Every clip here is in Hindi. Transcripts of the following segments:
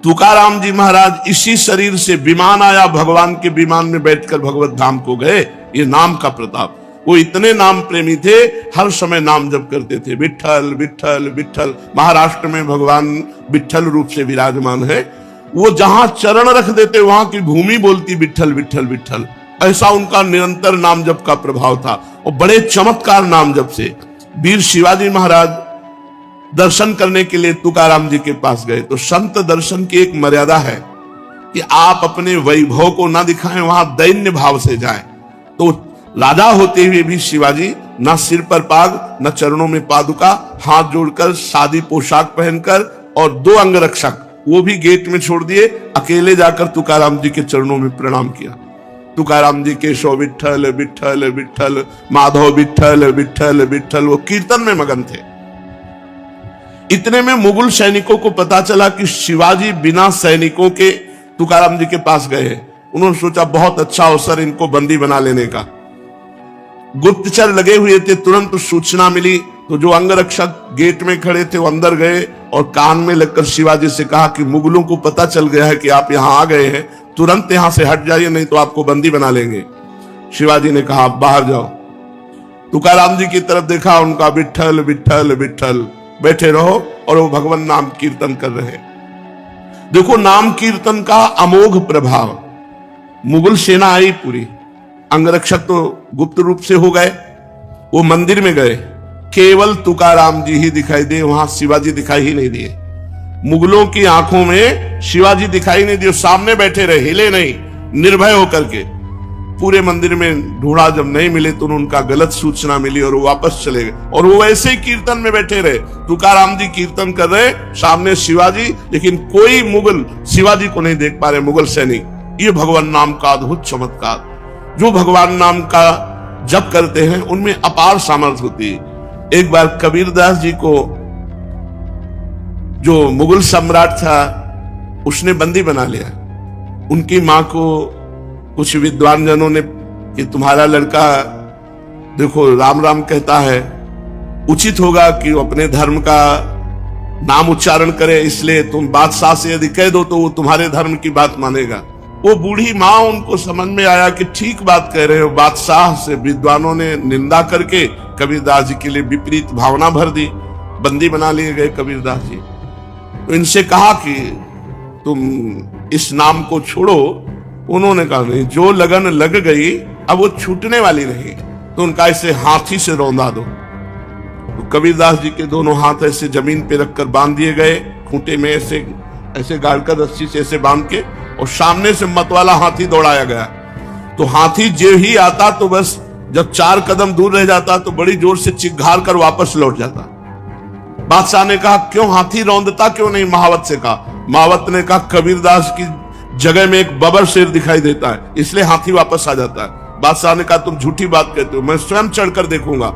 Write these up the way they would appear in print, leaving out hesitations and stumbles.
तुकाराम जी महाराज इसी शरीर से विमान आया, भगवान के विमान में बैठकर भगवत धाम को गए। ये नाम का प्रताप। वो इतने नाम प्रेमी थे, हर समय नाम जप करते थे, विठल विठल विठल। महाराष्ट्र में भगवान विठल रूप से विराजमान है। वो जहां चरण रख देते वहां की भूमि बोलती विठल विठल विठल। ऐसा उनका निरंतर नाम जप का प्रभाव था और बड़े चमत्कार नाम जप से। वीर शिवाजी महाराज दर्शन करने के लिए तुकाराम जी के पास गए तो संत दर्शन की एक मर्यादा है कि आप अपने वैभव को ना दिखाएं, वहां दैन्य भाव से जाएं। तो राजा होते हुए भी शिवाजी ना सिर पर पाग, ना चरणों में पादुका, हाथ जोड़कर सादी पोशाक पहनकर और 2 अंगरक्षक वो भी गेट में छोड़ दिए, अकेले जाकर तुकाराम जी के चरणों में प्रणाम किया। तुकाराम जी केशव विठल विठल विठल, माधव विठल विठल विठल, वो कीर्तन में मगन थे। इतने में मुगल सैनिकों को पता चला कि शिवाजी बिना सैनिकों के तुकाराम जी के पास गए हैं। उन्होंने सोचा बहुत अच्छा अवसर इनको बंदी बना लेने का। गुप्तचर लगे हुए थे, तुरंत सूचना मिली तो जो अंगरक्षक गेट में खड़े थे वो अंदर गए और कान में लगकर शिवाजी से कहा कि मुगलों को पता चल गया है कि आप यहाँ आ गए हैं, तुरंत यहां से हट जाइए नहीं तो आपको बंदी बना लेंगे। शिवाजी ने कहा बाहर जाओ। तुकाराम जी की तरफ देखा, उनका विठल विठल विठल, बैठे रहो। और वो भगवान नाम कीर्तन कर रहे। देखो नाम कीर्तन का अमोघ प्रभाव। मुगल सेना आई पूरी, अंगरक्षक तो गुप्त रूप से हो गए, वो मंदिर में गए, केवल तुकाराम जी ही दिखाई दिए, वहां शिवाजी दिखाई ही नहीं दिए। मुगलों की आंखों में शिवाजी दिखाई नहीं दिए, सामने बैठे रहे, हिले नहीं, निर्भय होकर के। पूरे मंदिर में ढूंढा, जब नहीं मिले तो उनका गलत सूचना मिली और वो वापस चले गए। और वो वैसे ही कीर्तन में बैठे रहे, तुकाराम जी कीर्तन कर रहे, सामने शिवाजी, लेकिन कोई मुगल शिवाजी को नहीं देख पा रहे, मुगल सैनिक। ये भगवान नाम का अद्भुत चमत्कार। जो भगवान नाम का जप करते हैं उनमें अपार सामर्थ्य होती है। एक बार कबीरदास जी को जो मुगल सम्राट था उसने बंदी बना लिया। उनकी मां को कुछ विद्वान जनों ने कि तुम्हारा लड़का देखो राम राम कहता है, उचित होगा कि वो अपने धर्म का नाम उच्चारण करे, इसलिए तुम बादशाह से यदि कह दो तो वो तुम्हारे धर्म की बात मानेगा। वो बूढ़ी माँ, उनको समझ में आया कि ठीक बात कह रहे हो। बादशाह से विद्वानों ने निंदा करके कबीरदास जी के लिए विपरीत भावना भर दी, बंदी बना लिए गए कबीरदास जी। तो इनसे कहा कि तुम इस नाम को छोड़ो। उन्होंने कहा नहीं, जो लगन लग गई अब वो छूटने वाली नहीं, तो उनका ऐसे हाथी से रौंदा दो। तो कबीरदास जी के दोनों हाथ ऐसे जमीन पे रखकर बांध दिए गए, खूंटे में ऐसे ऐसे गाड़कर रस्सी से ऐसे बांध के, और सामने से मतवाला हाथी दौड़ाया गया। तो हाथी जो ही आता तो बस जब 4 कदम दूर रह जाता तो बड़ी जोर से चिघार कर वापस लौट जाता। बादशाह ने कहा क्यों हाथी रौंदता क्यों नहीं? महावत से कहा। महावत ने कहा कबीरदास की जगह में एक बबर शेर दिखाई देता है, इसलिए हाथी वापस आ जाता है। बादशाह ने कहा तुम झूठी बात कहते हो, मैं स्वयं चढ़कर देखूंगा।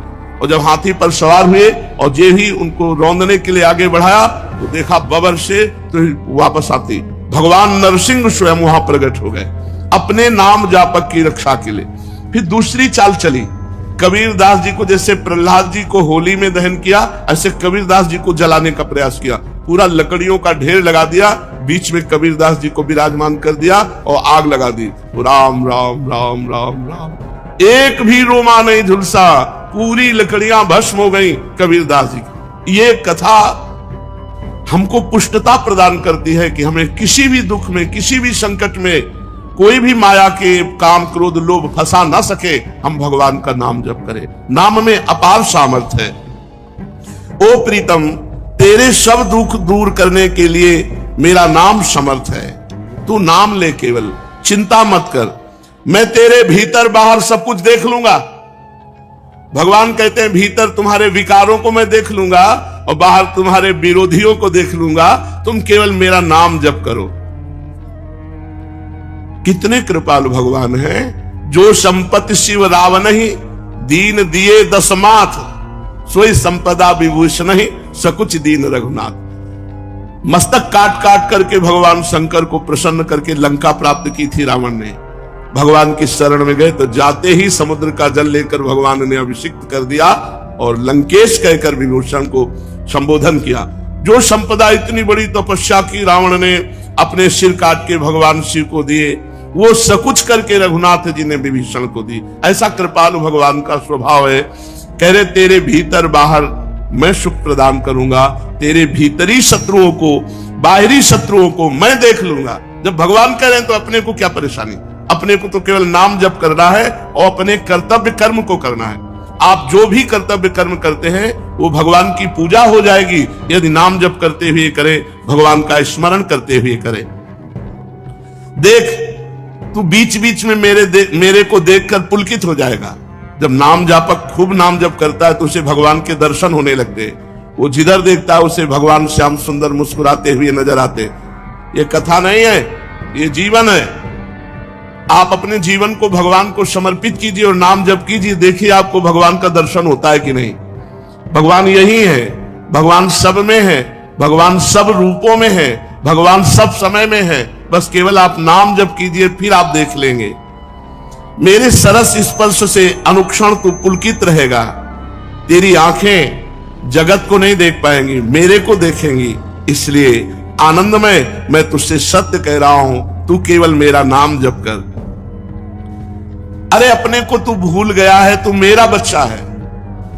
और जब हाथी पर सवार हुए और जे ही उनको रौंदने के लिए आगे बढ़ाया तो देखा बबर शेर, तो वापस आती भगवान नरसिंह स्वयं वहां प्रकट हो गए अपने नाम जापक की रक्षा के लिए। फिर दूसरी चाल चली, कबीरदास जी को जैसे प्रहलाद जी को होली में दहन किया, ऐसे कबीरदास जी को जलाने का प्रयास किया। पूरा लकड़ियों का ढेर लगा दिया, बीच में कबीरदास जी को विराजमान कर दिया और आग लगा दी। राम राम राम राम राम, एक भी रोमा नहीं झुलसा, पूरी लकड़ियां भस्म हो गई कबीरदास जी की। ये कथा हमको पुष्टता प्रदान करती है कि हमें किसी भी दुख में, किसी भी संकट में, कोई भी माया के काम क्रोध लोभ फंसा ना सके। हम भगवान का नाम जप करें, नाम में अपार सामर्थ्य है। ओ प्रीतम, तेरे सब दुख दूर करने के लिए मेरा नाम समर्थ है। तू नाम ले, केवल चिंता मत कर, मैं तेरे भीतर बाहर सब कुछ देख लूंगा। भगवान कहते हैं भीतर तुम्हारे विकारों को मैं देख लूंगा और बाहर तुम्हारे विरोधियों को देख लूंगा, तुम केवल मेरा नाम जप करो। कितने कृपालु भगवान हैं। जो संपत्ति शिव रावण ही, दीन दिए दसमाथ, सोई संपदा विभूषण ही, सकुच दीन रघुनाथ। मस्तक काट काट करके भगवान शंकर को प्रसन्न करके लंका प्राप्त की थी रावण ने। भगवान की शरण में गए तो जाते ही समुद्र का जल लेकर भगवान ने अभिषिक्त कर दिया और लंकेश कहकर विभूषण को संबोधन किया। जो संपदा इतनी बड़ी तपस्या की रावण ने अपने सिर काट के भगवान शिव को दिए, वो सकुच करके रघुनाथ जी ने विभीषण को दी। ऐसा कृपालु भगवान का स्वभाव है। कह रहे तेरे भीतर बाहर मैं सुख प्रदान करूंगा, तेरे भीतरी शत्रुओं को, बाहरी शत्रुओं को मैं देख लूंगा। जब भगवान कह रहे हैं तो अपने को क्या परेशानी, अपने को तो केवल नाम जप करना है और अपने कर्तव्य कर्म को करना है। आप जो भी कर्तव्य कर्म करते हैं वो भगवान की पूजा हो जाएगी यदि नाम जप करते हुए करें, भगवान का स्मरण करते हुए करें। देख तू बीच बीच में मेरे को देखकर पुलकित हो जाएगा। जब नाम जापक खूब नाम जप करता है तो उसे भगवान के दर्शन होने लगते, वो जिधर देखता है उसे भगवान श्याम सुंदर मुस्कुराते हुए नजर आते। ये कथा नहीं है, ये जीवन है। आप अपने जीवन को भगवान को समर्पित कीजिए और नाम जप कीजिए, देखिए आपको भगवान का दर्शन होता है कि नहीं। भगवान यही है, भगवान सब में है, भगवान सब रूपों में है, भगवान सब समय में है। बस केवल आप नाम जप कीजिए, फिर आप देख लेंगे। मेरे सरस स्पर्श से अनुक्षण तू पुलकित रहेगा। तेरी आंखें जगत को नहीं देख पाएंगी, मेरे को देखेंगी। इसलिए आनंदमय मैं तुझसे सत्य कह रहा हूं, तू केवल मेरा नाम जप कर। अरे अपने को तू भूल गया है, तू मेरा बच्चा है।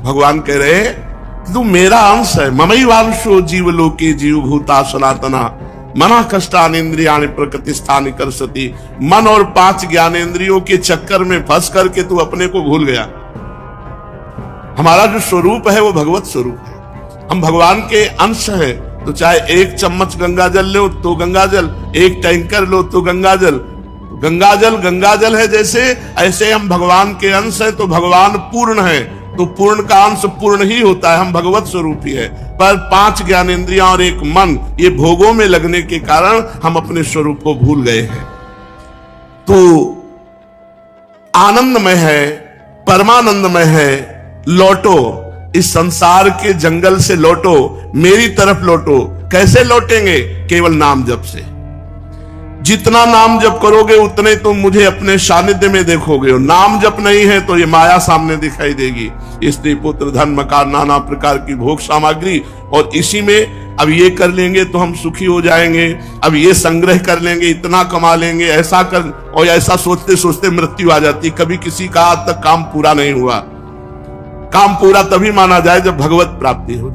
भगवान कह रहे तू मेरा अंश है। ममैवांशो जीवलोके जीवभूता सनातना मना कष्टान इंद्रियाणि प्रकृति स्थानि करसति। मन और 5 ज्ञानेंद्रियों के चक्कर में फंस करके तू अपने को भूल गया। हमारा जो स्वरूप है वो भगवत स्वरूप है, हम भगवान के अंश हैं। तो चाहे 1 चम्मच गंगा जल लो तो गंगा जल, 1 टैंकर लो तो गंगा जल। गंगा जल है जैसे, ऐसे हम भगवान के अंश है। तो भगवान पूर्ण है, तो पूर्ण का अंश पूर्ण ही होता है, हम भगवत स्वरूप ही है। पर 5 ज्ञानेंद्रियां और 1 मन, ये भोगों में लगने के कारण हम अपने स्वरूप को भूल गए हैं। तो आनंदमय है, परमानंदमय है। लौटो, इस संसार के जंगल से लौटो, मेरी तरफ लौटो। कैसे लौटेंगे? केवल नाम जप से। जितना नाम जप करोगे उतने तुम मुझे अपने सानिध्य में देखोगे। नाम जप नहीं है तो ये माया सामने दिखाई देगी, स्त्री पुत्र धन मकान नाना प्रकार की भोग सामग्री। और इसी में अब ये कर लेंगे तो हम सुखी हो जाएंगे, अब ये संग्रह कर लेंगे, इतना कमा लेंगे, ऐसा कर, और ऐसा सोचते सोचते मृत्यु आ जाती। कभी किसी का आज तक काम पूरा नहीं हुआ। काम पूरा तभी माना जाए जब भगवत प्राप्ति हो।